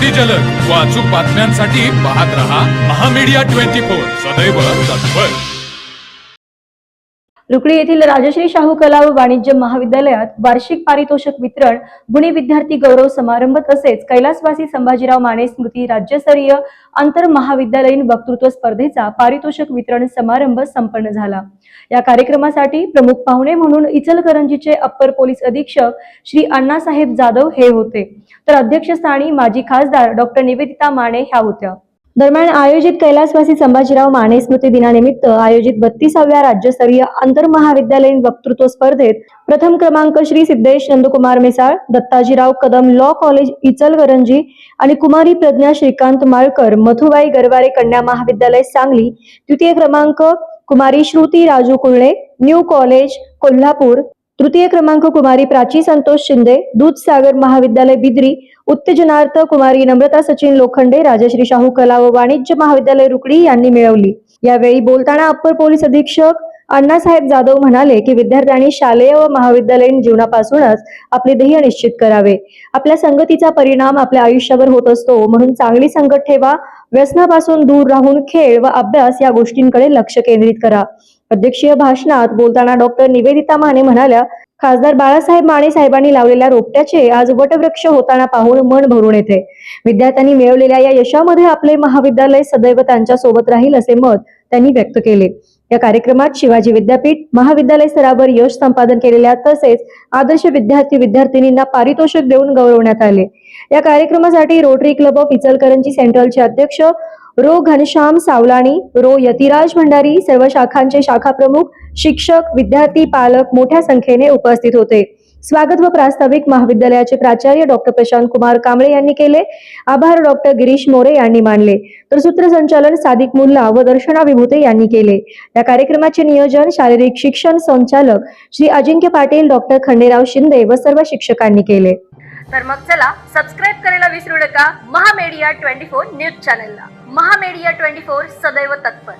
अति जलद व अचूक बातम्यांसाठी पाहत रहा महामीडिया 24 सदैव तत्पर। रुकडी येथील राजश्री शाहू कला व वाणिज्य महाविद्यालयात वार्षिक पारितोषिक वितरण, गुणी विद्यार्थी गौरव समारंभ तसेच कैलासवासी संभाजीराव माने स्मृती राज्यस्तरीय आंतर महाविद्यालयीन वक्तृत्व स्पर्धेचा पारितोषिक वितरण समारंभ संपन्न झाला। या कार्यक्रमासाठी प्रमुख पाहुणे म्हणून इचलकरंजीचे अप्पर पोलीस अधीक्षक श्री अण्णासाहेब जाधव हे होते, तर अध्यक्षस्थानी माजी खासदार डॉक्टर निवेदिता माने ह्या होत्या। दरम्यान आयोजित कैलासवासी संभाजीराव माने स्मृती दिनानिमित्त आयोजित 32व्या राज्यस्तरीय आंतर महाविद्यालयीन वक्तृत्व स्पर्धेत प्रथम क्रमांक श्री सिद्धेश नंदकुमार मिसाळ, दत्ताजीराव कदम लॉ कॉलेज इचलकरंजी आणि कुमारी प्रज्ञा श्रीकांत माळकर मधुबाई गरवारे कन्या महाविद्यालय सांगली, द्वितीय क्रमांक कुमारी श्रुती राजू कुळणे न्यू कॉलेज कोल्हापूर, तृतीय क्रमांक कुमारी प्राची संतोष शिंदे दूधसागर महाविद्यालय बिद्री, उत्तेजनार्थ कुमारी नम्रता सचिन लोखंडे राजश्री शाहू कला व वाणिज्य महाविद्यालय रुकडी यांनी मिळवली। यावेळी बोलताना अप्पर पोलीस अधीक्षक अण्णासाहेब जाधव म्हणाले की विद्यार्थ्यांनी शालेय व महाविद्यालयीन जीवनापासूनच आपले ध्येय निश्चित करावे। आपल्या संगतीचा परिणाम आपल्या आयुष्यावर होत असतो, म्हणून चांगली संगत ठेवा, व्यसनापासून दूर राहून खेळ व अभ्यास या गोष्टींकडे लक्ष केंद्रित करा। अध्यक्षीय भाषणात बोलताना डॉक्टर निवेदिता माने म्हणाल्या, खासदार बाळासाहेब माने साहेबांनी लावलेल्या रोपट्याचे आज वटवृक्ष होताना पाहून मन भरून येते। विद्यार्थ्यांनी मिळवलेल्या या यशामध्ये आपले महाविद्यालय सदैव त्यांच्या सोबत राहील असे मत त्यांनी व्यक्त केले। या कार्यक्रमात शिवाजी विद्यापीठ महाविद्यालय स्तरावर यश संपादन केलेल्या तसेच आदर्श विद्यार्थिनींना पारितोषिक देऊन गौरवण्यात आले। या कार्यक्रमासाठी रोटरी क्लब ऑफ इचलकरंजी सेंट्रलचे अध्यक्ष रो घनश्याम सावलानी, रो यतिराज भंडारी, सर्व शाखांचे शाखा प्रमुख, शिक्षक, विद्यार्थी, पालक मोठ्या संख्येने उपस्थित होते। स्वागत व प्रास्ताविक महाविद्यालयाचे प्राचार्य डॉक्टर प्रशांत कुमार कांबळे यांनी केले। आभार डॉक्टर गिरीश मोरे यांनी मानले, तर सूत्रसंचालन सादिक मुल्ला व दर्शना विभूते यांनी केले। या कार्यक्रमाचे नियोजन शारीरिक शिक्षण संचालक श्री अजिंक्य पाटील, डॉक्टर खंडेराव शिंदे व सर्व शिक्षकांनी केले। तर मग चला सबस्क्राइब करायला विसरू नका महामीडिया 24 न्यूज चॅनलला। महामीडिया 24 सदैव तत्पर।